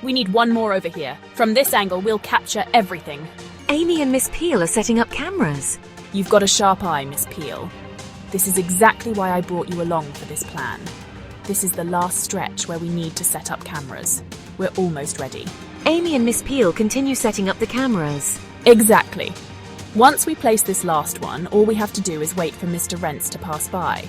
We need one more over here. From this angle, we'll capture everything. Amy and Miss Peel are setting up cameras. You've got a sharp eye, Miss Peel. This is exactly why I brought you along for this plan. This is the last stretch where we need to set up cameras. We're almost ready. Amy and Miss Peel continue setting up the cameras. Exactly. Once we place this last one, all we have to do is wait for Mr. Rence to pass by.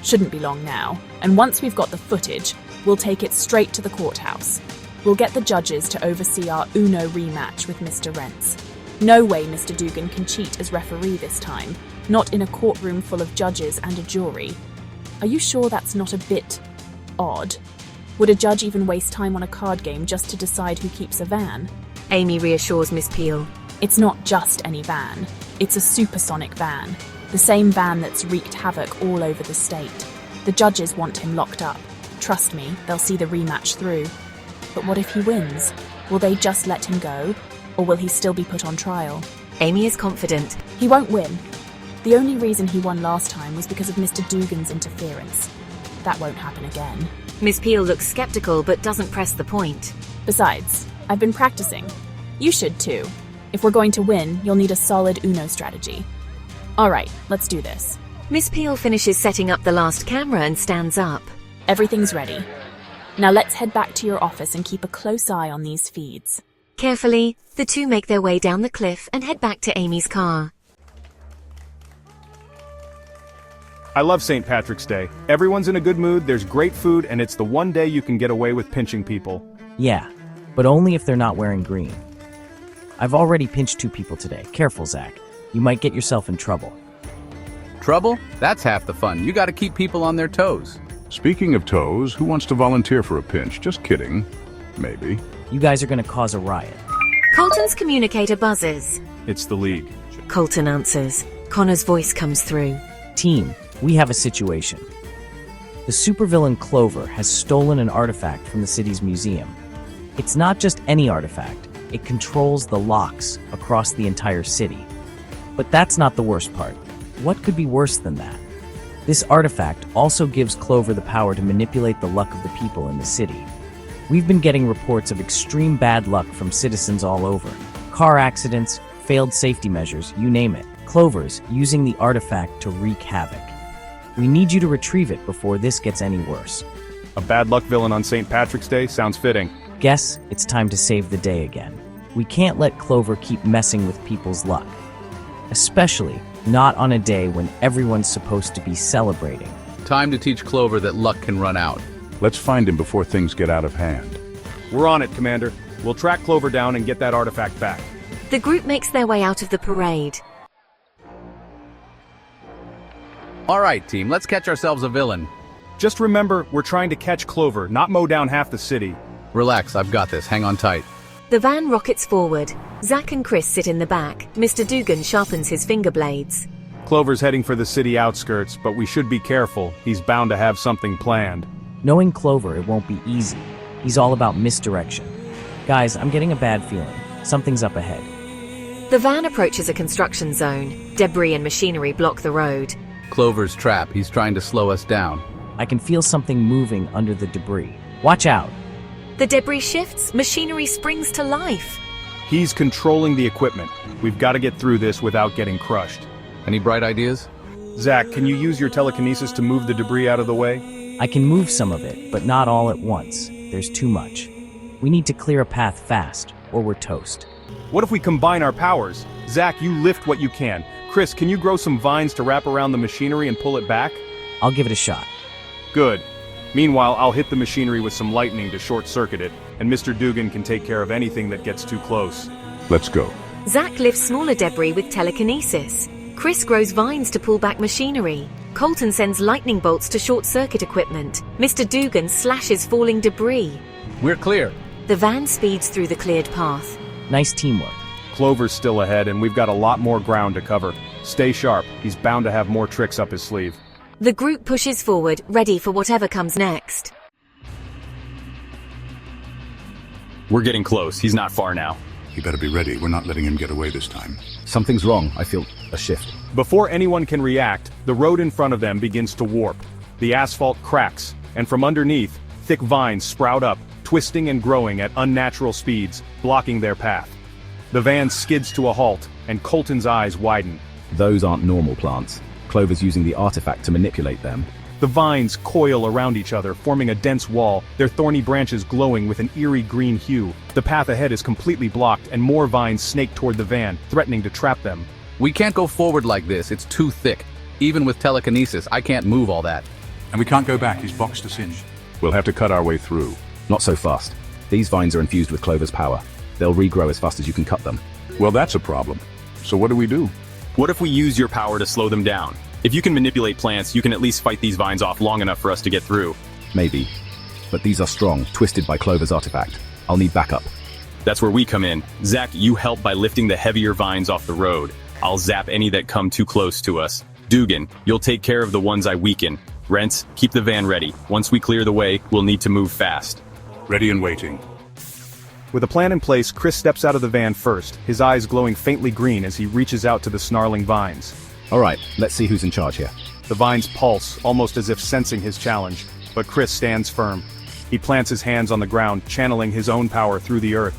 Shouldn't be long now. And once we've got the footage, we'll take it straight to the courthouse. We'll get the judges to oversee our Uno rematch with Mr. Rence. No way Mr. Dugan can cheat as referee this time. Not in a courtroom full of judges and a jury. Are you sure that's not a bit odd? Would a judge even waste time on a card game just to decide who keeps a van? Amy reassures Miss Peel. It's not just any van. It's a supersonic van. The same van that's wreaked havoc all over the state. The judges want him locked up. Trust me, they'll see the rematch through. But what if he wins? Will they just let him go? Or will he still be put on trial? Amy is confident. He won't win. The only reason he won last time was because of Mr. Dugan's interference. That won't happen again. Miss Peel looks skeptical but doesn't press the point. Besides, I've been practicing. You should too. If we're going to win, you'll need a solid Uno strategy. All right, let's do this. Miss Peel finishes setting up the last camera and stands up. Everything's ready. Now let's head back to your office and keep a close eye on these feeds. Carefully, the two make their way down the cliff and head back to Amy's car. I love St. Patrick's Day. Everyone's in a good mood, there's great food, and it's the one day you can get away with pinching people. Yeah, but only if they're not wearing green. I've already pinched 2 people today. Careful, Zach. You might get yourself in trouble. Trouble? That's half the fun. You gotta keep people on their toes. Speaking of toes, who wants to volunteer for a pinch? Just kidding. Maybe. You guys are gonna cause a riot. Colton's communicator buzzes. It's the League. Colton answers. Connor's voice comes through. Team, we have a situation. The supervillain Clover has stolen an artifact from the city's museum. It's not just any artifact. It controls the locks across the entire city. But that's not the worst part. What could be worse than that? This artifact also gives Clover the power to manipulate the luck of the people in the city. We've been getting reports of extreme bad luck from citizens all over. Car accidents, failed safety measures, you name it. Clover's using the artifact to wreak havoc. We need you to retrieve it before this gets any worse. A bad luck villain on St. Patrick's Day sounds fitting. Guess it's time to save the day again. We can't let Clover keep messing with people's luck. Especially not on a day when everyone's supposed to be celebrating. Time to teach Clover that luck can run out. Let's find him before things get out of hand. We're on it, Commander. We'll track Clover down and get that artifact back. The group makes their way out of the parade. All right, team, let's catch ourselves a villain. Just remember, we're trying to catch Clover, not mow down half the city. Relax, I've got this. Hang on tight. The van rockets forward. Zach and Chris sit in the back. Mr. Dugan sharpens his finger blades. Clover's heading for the city outskirts, but we should be careful. He's bound to have something planned. Knowing Clover, it won't be easy. He's all about misdirection. Guys, I'm getting a bad feeling. Something's up ahead. The van approaches a construction zone. Debris and machinery block the road. Clover's trap. He's trying to slow us down. I can feel something moving under the debris. Watch out! The debris shifts. Machinery springs to life. He's controlling the equipment. We've got to get through this without getting crushed. Any bright ideas? Zach, can you use your telekinesis to move the debris out of the way? I can move some of it, but not all at once. There's too much. We need to clear a path fast, or we're toast. What if we combine our powers? Zach, you lift what you can. Chris, can you grow some vines to wrap around the machinery and pull it back? I'll give it a shot. Good. Meanwhile, I'll hit the machinery with some lightning to short-circuit it, and Mr. Dugan can take care of anything that gets too close. Let's go. Zach lifts smaller debris with telekinesis. Chris grows vines to pull back machinery. Colton sends lightning bolts to short-circuit equipment. Mr. Dugan slashes falling debris. We're clear. The van speeds through the cleared path. Nice teamwork. Clover's still ahead, and we've got a lot more ground to cover. Stay sharp. He's bound to have more tricks up his sleeve. The group pushes forward, ready for whatever comes next. We're getting close. He's not far now. You better be ready. We're not letting him get away this time. Something's wrong. I feel a shift. Before anyone can react, the road in front of them begins to warp. The asphalt cracks, and from underneath, thick vines sprout up, twisting and growing at unnatural speeds, blocking their path. The van skids to a halt, and Colton's eyes widen. Those aren't normal plants. Clover's using the artifact to manipulate them. The vines coil around each other, forming a dense wall, their thorny branches glowing with an eerie green hue. The path ahead is completely blocked, and more vines snake toward the van, threatening to trap them. We can't go forward like this, it's too thick. Even with telekinesis, I can't move all that. And we can't go back, he's boxed us in. We'll have to cut our way through. Not so fast. These vines are infused with Clover's power. They'll regrow as fast as you can cut them. Well, that's a problem. So what do we do? What if we use your power to slow them down? If you can manipulate plants, you can at least fight these vines off long enough for us to get through. Maybe. But these are strong, twisted by Clover's artifact. I'll need backup. That's where we come in. Zach, you help by lifting the heavier vines off the road. I'll zap any that come too close to us. Dugan, you'll take care of the ones I weaken. Rence, keep the van ready. Once we clear the way, we'll need to move fast. Ready and waiting. With a plan in place, Chris steps out of the van first, his eyes glowing faintly green as he reaches out to the snarling vines. All right, let's see who's in charge here. The vines pulse, almost as if sensing his challenge, but Chris stands firm. He plants his hands on the ground, channeling his own power through the earth.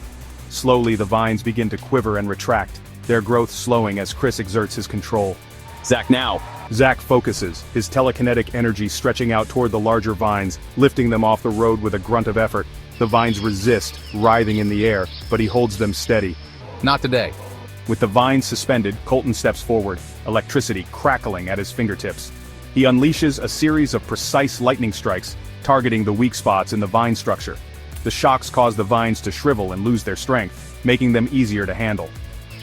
Slowly, the vines begin to quiver and retract, their growth slowing as Chris exerts his control. Zach, now! Zach focuses, his telekinetic energy stretching out toward the larger vines, lifting them off the road with a grunt of effort. The vines resist, writhing in the air, but he holds them steady. Not today. With the vines suspended, Colton steps forward, electricity crackling at his fingertips. He unleashes a series of precise lightning strikes, targeting the weak spots in the vine structure. The shocks cause the vines to shrivel and lose their strength, making them easier to handle.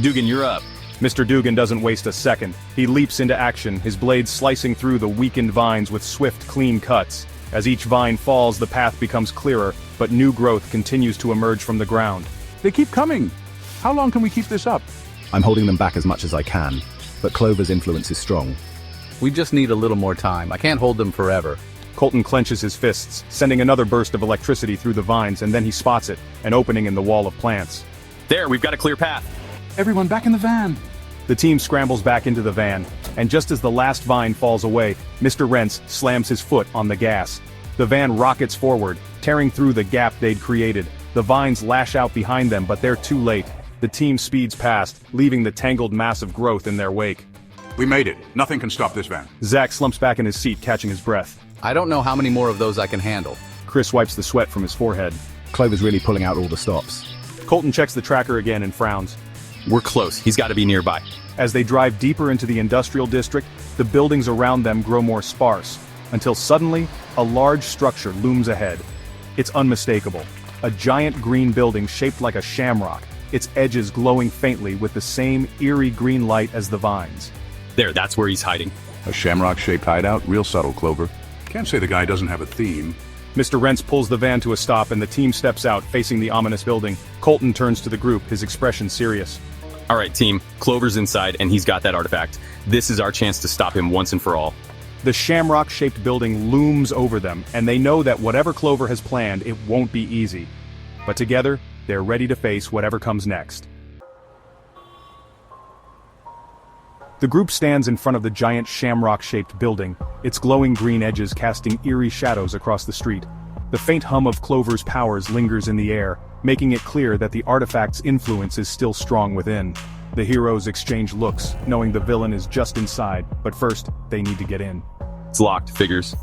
Dugan, you're up. Mr. Dugan doesn't waste a second. He leaps into action, his blades slicing through the weakened vines with swift, clean cuts. As each vine falls, the path becomes clearer, but new growth continues to emerge from the ground. They keep coming. How long can we keep this up? I'm holding them back as much as I can, but Clover's influence is strong. We just need a little more time. I can't hold them forever. Colton clenches his fists, sending another burst of electricity through the vines, and then he spots it, an opening in the wall of plants. There, we've got a clear path. Everyone back in the van. The team scrambles back into the van, and just as the last vine falls away, Mr. Rence slams his foot on the gas. The van rockets forward, tearing through the gap they'd created. The vines lash out behind them, but they're too late. The team speeds past, leaving the tangled mass of growth in their wake. We made it. Nothing can stop this van. Zach slumps back in his seat, catching his breath. I don't know how many more of those I can handle. Chris wipes the sweat from his forehead. Clover's really pulling out all the stops. Colton checks the tracker again and frowns. We're close. He's got to be nearby. As they drive deeper into the industrial district, the buildings around them grow more sparse, until suddenly, a large structure looms ahead. It's unmistakable. A giant green building shaped like a shamrock, its edges glowing faintly with the same eerie green light as the vines. There, that's where he's hiding. A shamrock-shaped hideout? Real subtle, Clover. Can't say the guy doesn't have a theme. Mr. Rence pulls the van to a stop and the team steps out, facing the ominous building. Colton turns to the group, his expression serious. All right, team. Clover's inside, and he's got that artifact. This is our chance to stop him once and for all. The shamrock-shaped building looms over them, and they know that whatever Clover has planned, it won't be easy. But together, they're ready to face whatever comes next. The group stands in front of the giant shamrock-shaped building, its glowing green edges casting eerie shadows across the street. The faint hum of Clover's powers lingers in the air, making it clear that the artifact's influence is still strong within. The heroes exchange looks, knowing the villain is just inside, but first, they need to get in. It's locked, figures.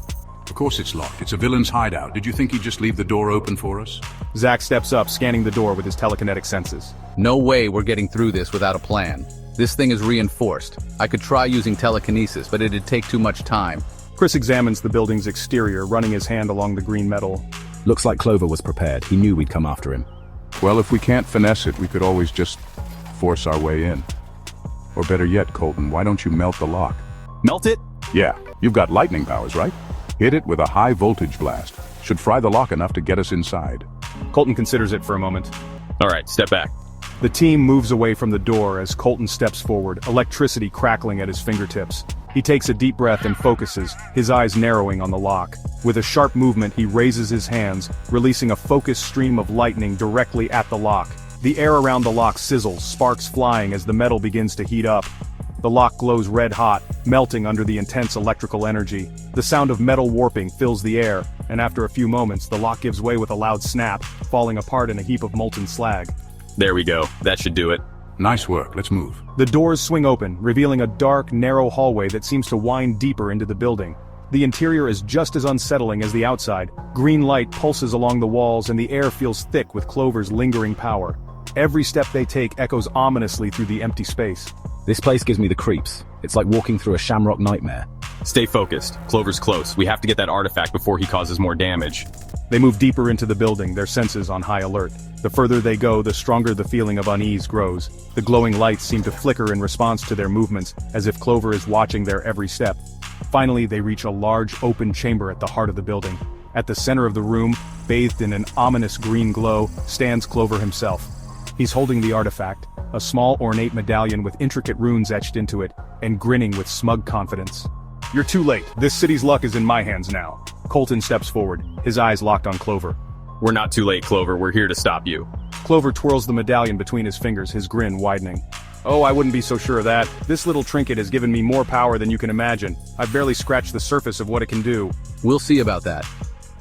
Of course it's locked. It's a villain's hideout. Did you think he'd just leave the door open for us? Zach steps up, scanning the door with his telekinetic senses. No way we're getting through this without a plan. This thing is reinforced. I could try using telekinesis, but it'd take too much time. Chris examines the building's exterior, running his hand along the green metal. Looks like Clover was prepared. He knew we'd come after him. Well, if we can't finesse it, we could always just force our way in. Or better yet, Colton, why don't you melt the lock? Melt it? Yeah, you've got lightning powers, right? Hit it with a high voltage blast. Should fry the lock enough to get us inside. Colton considers it for a moment. All right, step back. The team moves away from the door as Colton steps forward, electricity crackling at his fingertips. He takes a deep breath and focuses, his eyes narrowing on the lock. With a sharp movement, he raises his hands, releasing a focused stream of lightning directly at the lock. The air around the lock sizzles, sparks flying as the metal begins to heat up. The lock glows red hot, melting under the intense electrical energy. The sound of metal warping fills the air, and after a few moments, the lock gives way with a loud snap, falling apart in a heap of molten slag. There we go. That should do it. Nice work, let's move. The doors swing open, revealing a dark, narrow hallway that seems to wind deeper into the building. The interior is just as unsettling as the outside. Green light pulses along the walls and the air feels thick with Clover's lingering power. Every step they take echoes ominously through the empty space. This place gives me the creeps. It's like walking through a shamrock nightmare. Stay focused. Clover's close. We have to get that artifact before he causes more damage. They move deeper into the building, their senses on high alert. The further they go, the stronger the feeling of unease grows. The glowing lights seem to flicker in response to their movements, as if Clover is watching their every step. Finally, they reach a large, open chamber at the heart of the building. At the center of the room, bathed in an ominous green glow, stands Clover himself. He's holding the artifact, a small ornate medallion with intricate runes etched into it, and grinning with smug confidence. "You're too late. This city's luck is in my hands now." Colton steps forward, his eyes locked on Clover. We're not too late, Clover. We're here to stop you. Clover twirls the medallion between his fingers, his grin widening. "Oh, I wouldn't be so sure of that. This little trinket has given me more power than you can imagine. I've barely scratched the surface of what it can do." We'll see about that.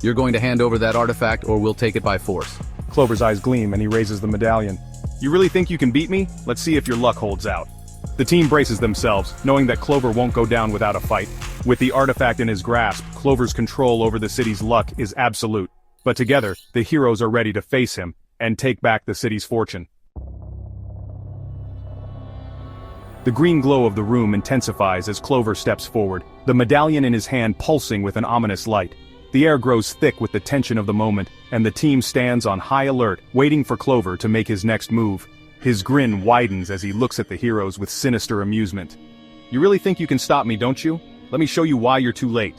You're going to hand over that artifact or we'll take it by force. Clover's eyes gleam and he raises the medallion. "You really think you can beat me? Let's see if your luck holds out." The team braces themselves, knowing that Clover won't go down without a fight. With the artifact in his grasp, Clover's control over the city's luck is absolute. But together, the heroes are ready to face him and take back the city's fortune. The green glow of the room intensifies as Clover steps forward, the medallion in his hand pulsing with an ominous light. The air grows thick with the tension of the moment, and the team stands on high alert, waiting for Clover to make his next move. His grin widens as he looks at the heroes with sinister amusement. "You really think you can stop me, don't you? Let me show you why you're too late."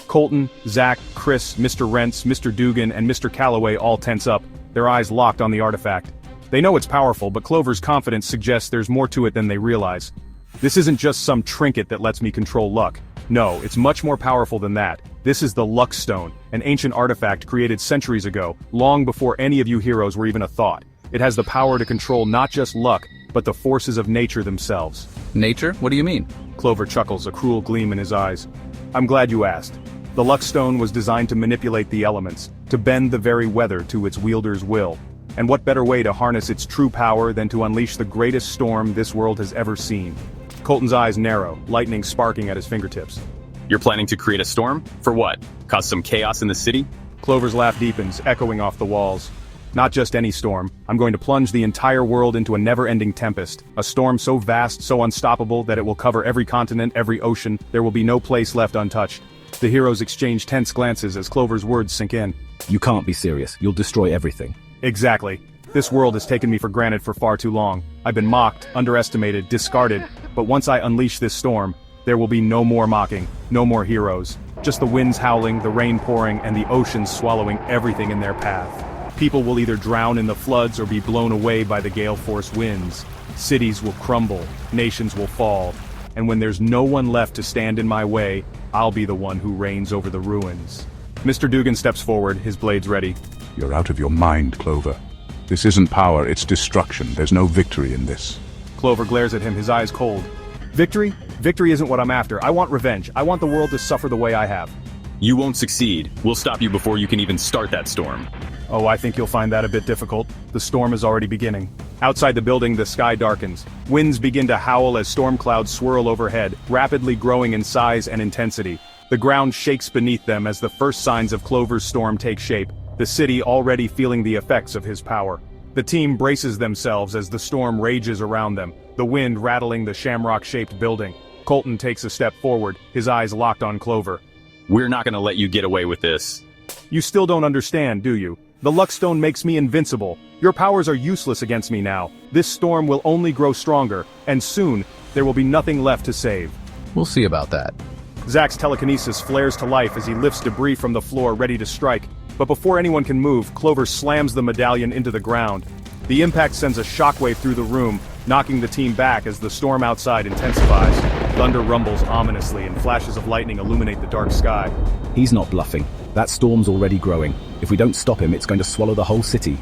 Colton, Zach, Chris, Mr. Rence, Mr. Dugan, and Mr. Callaway all tense up, their eyes locked on the artifact. They know it's powerful, but Clover's confidence suggests there's more to it than they realize. "This isn't just some trinket that lets me control luck. No, it's much more powerful than that. This is the Luckstone, an ancient artifact created centuries ago, long before any of you heroes were even a thought. It has the power to control not just luck, but the forces of nature themselves." Nature? What do you mean? Clover chuckles, a cruel gleam in his eyes. "I'm glad you asked. The Luckstone was designed to manipulate the elements, to bend the very weather to its wielder's will. And what better way to harness its true power than to unleash the greatest storm this world has ever seen?" Colton's eyes narrow, lightning sparking at his fingertips. You're planning to create a storm? For what? Cause some chaos in the city? Clover's laugh deepens, echoing off the walls. "Not just any storm. I'm going to plunge the entire world into a never-ending tempest. A storm so vast, so unstoppable, that it will cover every continent, every ocean. There will be no place left untouched." The heroes exchange tense glances as Clover's words sink in. You can't be serious. You'll destroy everything. "Exactly. This world has taken me for granted for far too long. I've been mocked, underestimated, discarded. But once I unleash this storm, there will be no more mocking, no more heroes. Just the winds howling, the rain pouring, and the oceans swallowing everything in their path. People will either drown in the floods or be blown away by the gale-force winds. Cities will crumble, nations will fall. And when there's no one left to stand in my way, I'll be the one who reigns over the ruins." Mr. Dugan steps forward, his blades ready. You're out of your mind, Clover. This isn't power, it's destruction. There's no victory in this. Clover glares at him, his eyes cold. "Victory? Victory isn't what I'm after. I want revenge. I want the world to suffer the way I have." You won't succeed. We'll stop you before you can even start that storm. "Oh, I think you'll find that a bit difficult. The storm is already beginning." Outside the building, the sky darkens. Winds begin to howl as storm clouds swirl overhead, rapidly growing in size and intensity. The ground shakes beneath them as the first signs of Clover's storm take shape, the city already feeling the effects of his power. The team braces themselves as the storm rages around them, the wind rattling the shamrock-shaped building. Colton takes a step forward, his eyes locked on Clover. We're not gonna let you get away with this. "You still don't understand, do you? The Luckstone makes me invincible. Your powers are useless against me now. This storm will only grow stronger, and soon, there will be nothing left to save." We'll see about that. Zach's telekinesis flares to life as he lifts debris from the floor ready to strike. But before anyone can move, Clover slams the medallion into the ground. The impact sends a shockwave through the room, knocking the team back as the storm outside intensifies. Thunder rumbles ominously and flashes of lightning illuminate the dark sky. He's not bluffing. That storm's already growing. If we don't stop him, it's going to swallow the whole city.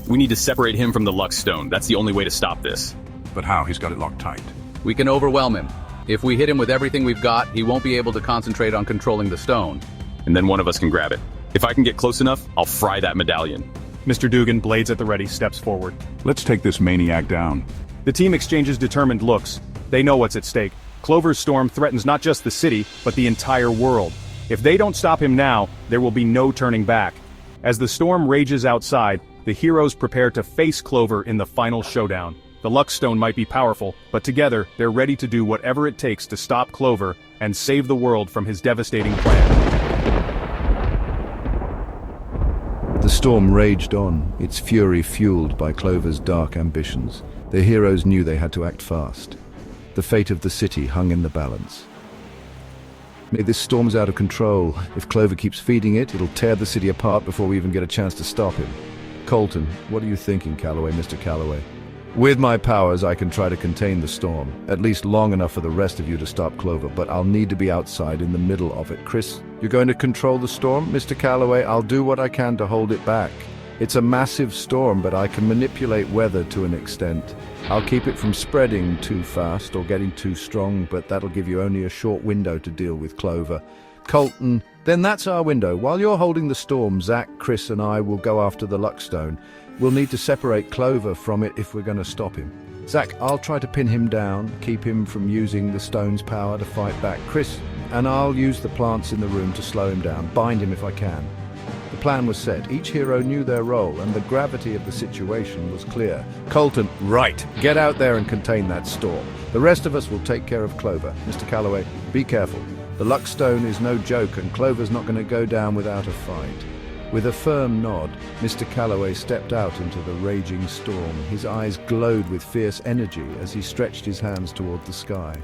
We need to separate him from the Luckstone. That's the only way to stop this. But how? He's got it locked tight. We can overwhelm him. If we hit him with everything we've got, he won't be able to concentrate on controlling the stone. And then one of us can grab it. If I can get close enough, I'll fry that medallion. Mr. Dugan, blades at the ready, steps forward. Let's take this maniac down. The team exchanges determined looks. They know what's at stake. Clover's storm threatens not just the city, but the entire world. If they don't stop him now, there will be no turning back. As the storm rages outside, the heroes prepare to face Clover in the final showdown. The Luckstone might be powerful, but together, they're ready to do whatever it takes to stop Clover and save the world from his devastating plan. The storm raged on, its fury fueled by Clover's dark ambitions. The heroes knew they had to act fast. The fate of the city hung in the balance. This storm's out of control. If Clover keeps feeding it, it'll tear the city apart before we even get a chance to stop him. Colton, what are you thinking, Callaway, Mr. Callaway? With my powers, I can try to contain the storm, at least long enough for the rest of you to stop Clover, but I'll need to be outside in the middle of it. Chris, you're going to control the storm? Mr. Callaway, I'll do what I can to hold it back. It's a massive storm, but I can manipulate weather to an extent. I'll keep it from spreading too fast or getting too strong, but that'll give you only a short window to deal with Clover. Colton, then that's our window. While you're holding the storm, Zach, Chris and I will go after the Luckstone. We'll need to separate Clover from it if we're going to stop him. Zach, I'll try to pin him down, keep him from using the stone's power to fight back. Chris, and I'll use the plants in the room to slow him down, bind him if I can. The plan was set. Each hero knew their role, and the gravity of the situation was clear. Colton, right. Get out there and contain that storm. The rest of us will take care of Clover. Mr. Callaway, be careful. The Luckstone is no joke, and Clover's not going to go down without a fight. With a firm nod, Mr. Callaway stepped out into the raging storm. His eyes glowed with fierce energy as he stretched his hands toward the sky.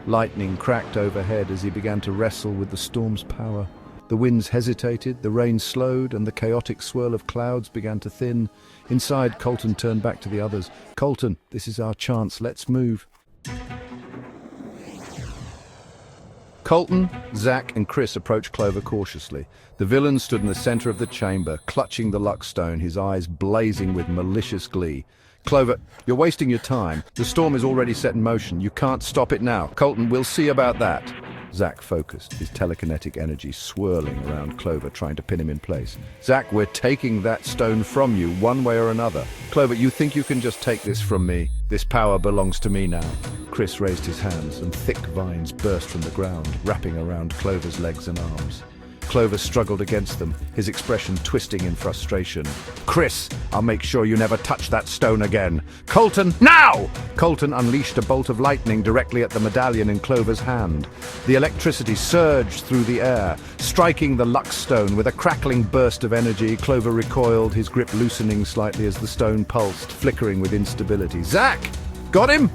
Lightning cracked overhead as he began to wrestle with the storm's power. The winds hesitated, the rain slowed, and the chaotic swirl of clouds began to thin. Inside, Colton turned back to the others. Colton, this is our chance. Let's move. Colton, Zach, and Chris approached Clover cautiously. The villain stood in the center of the chamber, clutching the Luckstone, his eyes blazing with malicious glee. Clover, you're wasting your time. The storm is already set in motion. You can't stop it now. Colton, we'll see about that. Zach focused, his telekinetic energy swirling around Clover, trying to pin him in place. Zach, we're taking that stone from you, one way or another. Clover, you think you can just take this from me? This power belongs to me now. Chris raised his hands, and thick vines burst from the ground, wrapping around Clover's legs and arms. Clover struggled against them, his expression twisting in frustration. Chris, I'll make sure you never touch that stone again. Colton, now! Colton unleashed a bolt of lightning directly at the medallion in Clover's hand. The electricity surged through the air, striking the Luckstone with a crackling burst of energy. Clover recoiled, his grip loosening slightly as the stone pulsed, flickering with instability. Zach! Got him?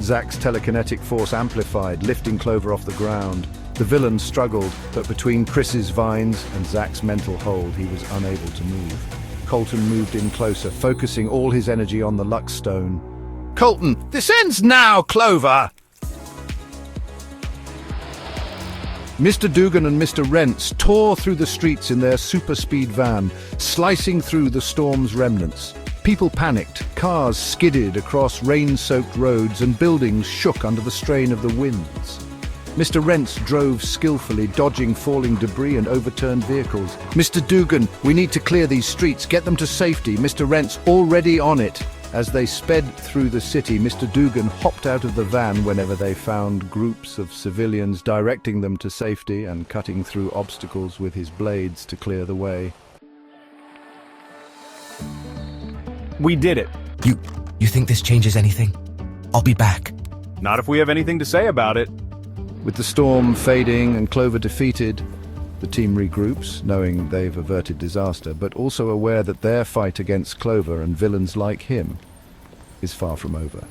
Zach's telekinetic force amplified, lifting Clover off the ground. The villain struggled, but between Chris's vines and Zach's mental hold, he was unable to move. Colton moved in closer, focusing all his energy on the Luckstone. Colton, this ends now, Clover! Mr. Dugan and Mr. Rence tore through the streets in their super-speed van, slicing through the storm's remnants. People panicked, cars skidded across rain-soaked roads, and buildings shook under the strain of the winds. Mr. Rence drove skillfully, dodging falling debris and overturned vehicles. Mr. Dugan, we need to clear these streets, get them to safety. Mr. Rence already on it. As they sped through the city, Mr. Dugan hopped out of the van whenever they found groups of civilians, directing them to safety and cutting through obstacles with his blades to clear the way. We did it. You think this changes anything? I'll be back. Not if we have anything to say about it. With the storm fading and Clover defeated, the team regroups, knowing they've averted disaster, but also aware that their fight against Clover and villains like him is far from over.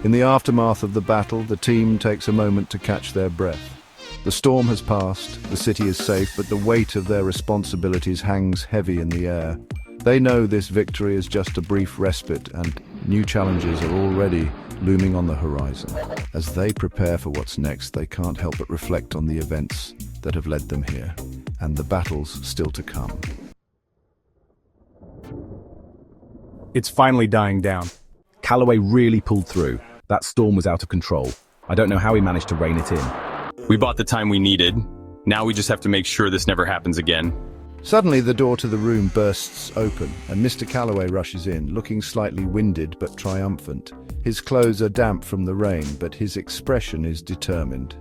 In the aftermath of the battle, the team takes a moment to catch their breath. The storm has passed, the city is safe, but the weight of their responsibilities hangs heavy in the air. They know this victory is just a brief respite, and new challenges are already looming on the horizon. As they prepare for what's next, they can't help but reflect on the events that have led them here, and the battles still to come. It's finally dying down. Callaway really pulled through. That storm was out of control. I don't know how he managed to rein it in. We bought the time we needed. Now we just have to make sure this never happens again. Suddenly, the door to the room bursts open, and Mr. Callaway rushes in, looking slightly winded but triumphant. His clothes are damp from the rain, but his expression is determined.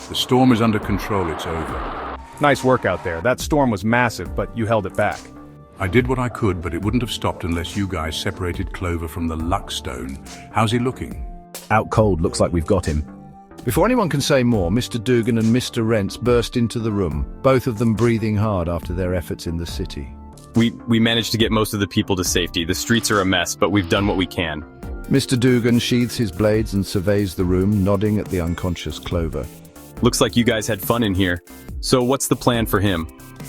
The storm is under control, it's over. Nice work out there. That storm was massive, but you held it back. I did what I could, but it wouldn't have stopped unless you guys separated Clover from the Luckstone. How's he looking? Out cold, looks like we've got him. Before anyone can say more, Mr. Dugan and Mr. Rence burst into the room, both of them breathing hard after their efforts in the city. We managed to get most of the people to safety. The streets are a mess, but we've done what we can. Mr. Dugan sheathes his blades and surveys the room, nodding at the unconscious Clover. Looks like you guys had fun in here. So what's the plan for him?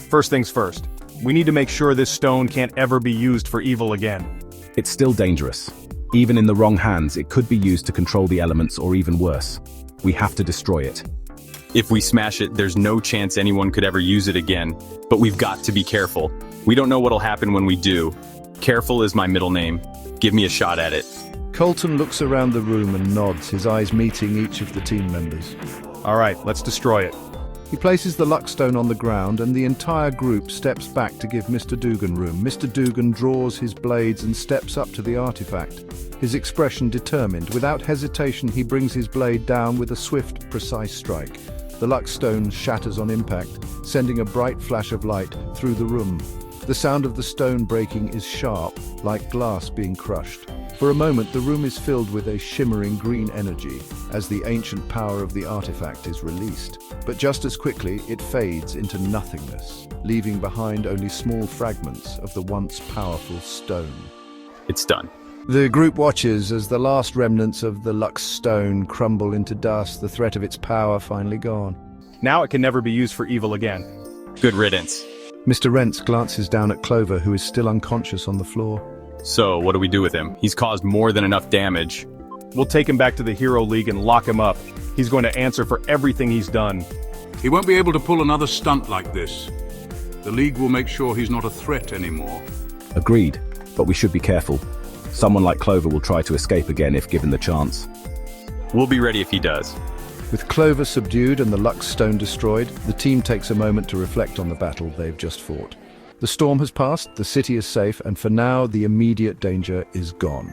First things first. We need to make sure this stone can't ever be used for evil again. It's still dangerous. Even in the wrong hands, it could be used to control the elements or even worse. We have to destroy it. If we smash it, there's no chance anyone could ever use it again. But we've got to be careful. We don't know what'll happen when we do. Careful is my middle name. Give me a shot at it. Colton looks around the room and nods, his eyes meeting each of the team members. All right, let's destroy it. He places the Luckstone on the ground, and the entire group steps back to give Mr. Dugan room. Mr. Dugan draws his blades and steps up to the artifact, his expression determined. Without hesitation, he brings his blade down with a swift, precise strike. The Luckstone shatters on impact, sending a bright flash of light through the room. The sound of the stone breaking is sharp, like glass being crushed. For a moment, the room is filled with a shimmering green energy as the ancient power of the artifact is released. But just as quickly, it fades into nothingness, leaving behind only small fragments of the once powerful stone. It's done. The group watches as the last remnants of the Luckstone crumble into dust, the threat of its power finally gone. Now it can never be used for evil again. Good riddance. Mr. Rence glances down at Clover, who is still unconscious on the floor. So, what do we do with him? He's caused more than enough damage. We'll take him back to the Hero League and lock him up. He's going to answer for everything he's done. He won't be able to pull another stunt like this. The League will make sure he's not a threat anymore. Agreed, but we should be careful. Someone like Clover will try to escape again if given the chance. We'll be ready if he does. With Clover subdued and the Luckstone destroyed, the team takes a moment to reflect on the battle they've just fought. The storm has passed, the city is safe, and for now the immediate danger is gone.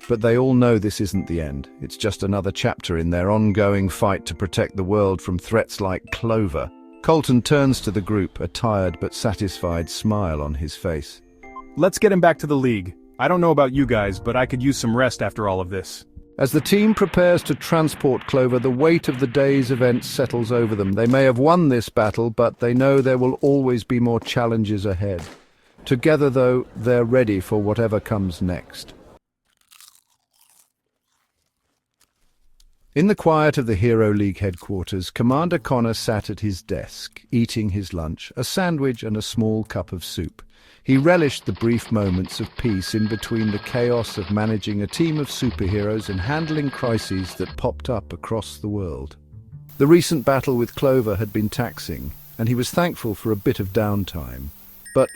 But they all know this isn't the end. It's just another chapter in their ongoing fight to protect the world from threats like Clover. Colton turns to the group, a tired but satisfied smile on his face. Let's get him back to the League. I don't know about you guys, but I could use some rest after all of this. As the team prepares to transport Clover, the weight of the day's events settles over them. They may have won this battle, but they know there will always be more challenges ahead. Together, though, they're ready for whatever comes next. In the quiet of the Hero League headquarters, Commander Connor sat at his desk, eating his lunch, a sandwich and a small cup of soup. He relished the brief moments of peace in between the chaos of managing a team of superheroes and handling crises that popped up across the world. The recent battle with Clover had been taxing, and he was thankful for a bit of downtime. But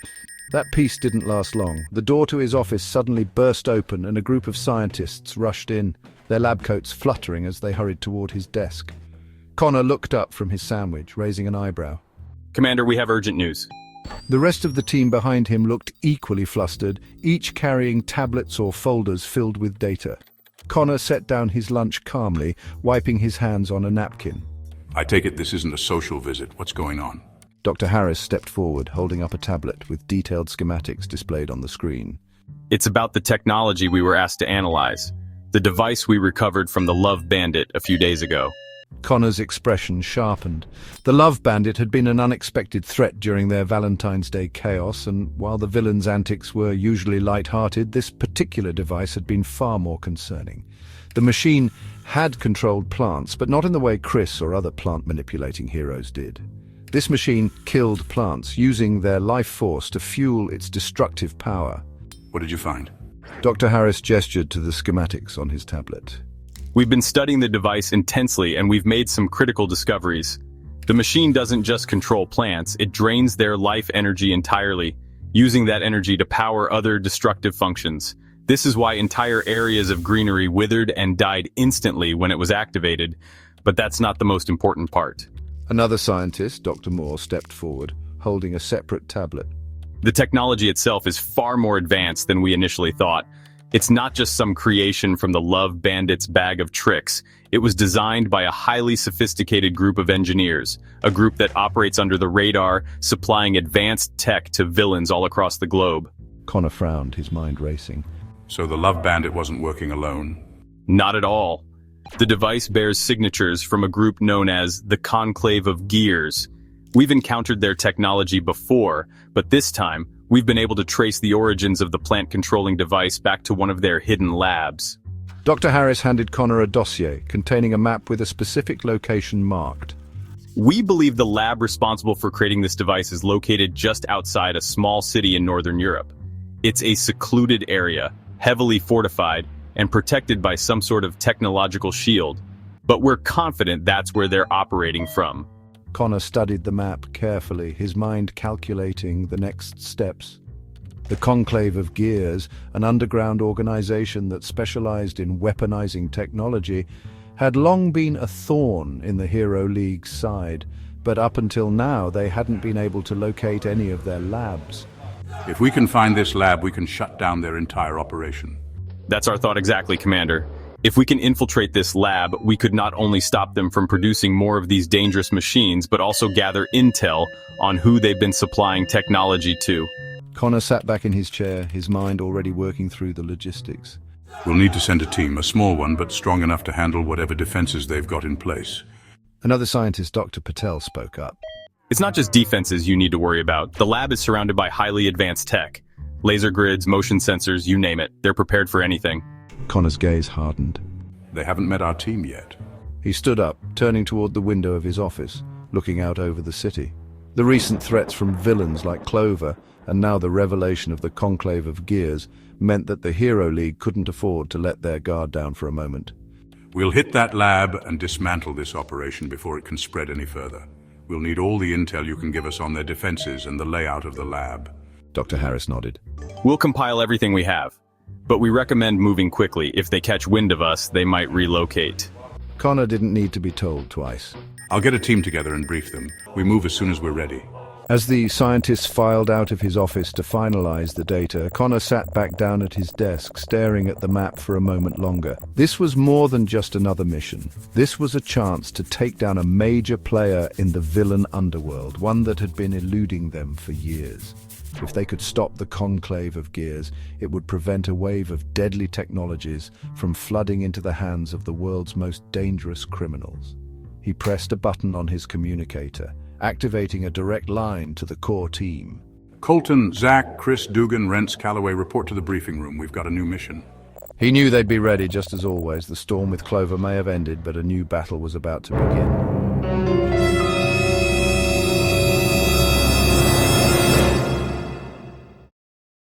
that peace didn't last long. The door to his office suddenly burst open and a group of scientists rushed in, their lab coats fluttering as they hurried toward his desk. Connor looked up from his sandwich, raising an eyebrow. Commander, we have urgent news. The rest of the team behind him looked equally flustered, each carrying tablets or folders filled with data. Connor set down his lunch calmly, wiping his hands on a napkin. I take it this isn't a social visit. What's going on? Dr. Harris stepped forward, holding up a tablet with detailed schematics displayed on the screen. It's about the technology we were asked to analyze. The device we recovered from the Love Bandit a few days ago. Connor's expression sharpened. The Love Bandit had been an unexpected threat during their Valentine's Day chaos, and while the villain's antics were usually light-hearted, this particular device had been far more concerning. The machine had controlled plants, but not in the way Chris or other plant-manipulating heroes did. This machine killed plants, using their life force to fuel its destructive power. What did you find? Dr. Harris gestured to the schematics on his tablet. We've been studying the device intensely, and we've made some critical discoveries. The machine doesn't just control plants, it drains their life energy entirely, using that energy to power other destructive functions. This is why entire areas of greenery withered and died instantly when it was activated, but that's not the most important part. Another scientist, Dr. Moore, stepped forward, holding a separate tablet. The technology itself is far more advanced than we initially thought. It's not just some creation from the Love Bandits' bag of tricks. It was designed by a highly sophisticated group of engineers, a group that operates under the radar, supplying advanced tech to villains all across the globe. Connor frowned, his mind racing. So the Love Bandit wasn't working alone? Not at all. The device bears signatures from a group known as the Conclave of Gears. We've encountered their technology before, but this time, we've been able to trace the origins of the plant-controlling device back to one of their hidden labs. Dr. Harris handed Connor a dossier containing a map with a specific location marked. We believe the lab responsible for creating this device is located just outside a small city in Northern Europe. It's a secluded area, heavily fortified, and protected by some sort of technological shield. But we're confident that's where they're operating from. Connor studied the map carefully, his mind calculating the next steps. The Conclave of Gears, an underground organization that specialized in weaponizing technology, had long been a thorn in the Hero League's side, but up until now they hadn't been able to locate any of their labs. If we can find this lab, we can shut down their entire operation. That's our thought exactly, Commander. If we can infiltrate this lab, we could not only stop them from producing more of these dangerous machines, but also gather intel on who they've been supplying technology to. Connor sat back in his chair, his mind already working through the logistics. We'll need to send a team, a small one, but strong enough to handle whatever defenses they've got in place. Another scientist, Dr. Patel, spoke up. It's not just defenses you need to worry about. The lab is surrounded by highly advanced tech. Laser grids, motion sensors, you name it. They're prepared for anything. Connor's gaze hardened. They haven't met our team yet. He stood up, turning toward the window of his office, looking out over the city. The recent threats from villains like Clover, and now the revelation of the Conclave of Gears, meant that the Hero League couldn't afford to let their guard down for a moment. We'll hit that lab and dismantle this operation before it can spread any further. We'll need all the intel you can give us on their defenses and the layout of the lab. Dr. Harris nodded. We'll compile everything we have, but we recommend moving quickly. If they catch wind of us, they might relocate. Connor didn't need to be told twice. I'll get a team together and brief them. We move as soon as we're ready. As the scientist filed out of his office to finalize the data, Connor sat back down at his desk, staring at the map for a moment longer. This was more than just another mission. This was a chance to take down a major player in the villain underworld, one that had been eluding them for years. If they could stop the Conclave of Gears, it would prevent a wave of deadly technologies from flooding into the hands of the world's most dangerous criminals. He pressed a button on his communicator, activating a direct line to the core team. Colton, Zach, Chris, Dugan, Rence, Callaway, report to the briefing room. We've got a new mission. He knew they'd be ready, just as always. The storm with Clover may have ended, but a new battle was about to begin.